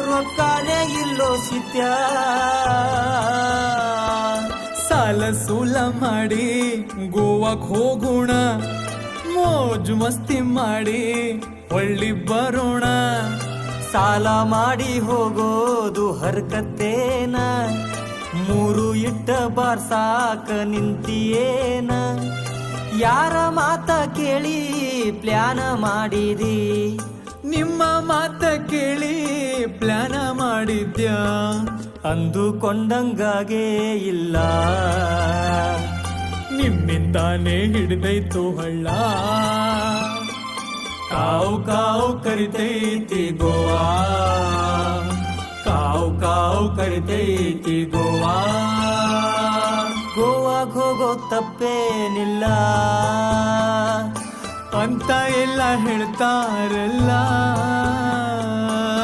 ರೊಕ್ಕಾನೇ ಇಲ್ಲೋ ಸಿತ್ಯ. ಸಾಲ ಸೂಲ ಮಾಡಿ ಗೋವಾಕ್ ಹೋಗೋಣ, ಮೋಜು ಮಸ್ತಿ ಮಾಡಿ ಹೊಳ್ಳಿ ಬರೋಣ. ಸಾಲ ಮಾಡಿ ಹೋಗೋದು ಹರ್ಕತ್ತೇನ, ಮೂರು ಇಟ್ಟ ಬಾರ್ಸಾಕ ನಿಂತಿಯೇನ. ಯಾರ ಮಾತ ಕೇಳಿ ಪ್ಲಾನ ಮಾಡಿದಿ, ನಿಮ್ಮ ಮಾತ ಕೇಳಿ ಪ್ಲಾನ ಮಾಡಿದ್ಯಾ? ಅಂದುಕೊಂಡಂಗಾಗೇ ಇಲ್ಲ, ನಿಮ್ಮಿಂದಾನೇ ಹಿಡಿದೈತು ಹಳ್ಳ. ಕಾವು ಕಾವು ಕರಿತೈತಿ ಗೋವಾ, ಕಾವು ಕಾವು ಕರಿತೈತಿ ಗೋವಾ. ಗೋವಾಗ್ ಹೋಗೋ ತಪ್ಪೇನಿಲ್ಲ ಅಂತ ಎಲ್ಲ ಹೇಳ್ತಾರಲ್ಲ.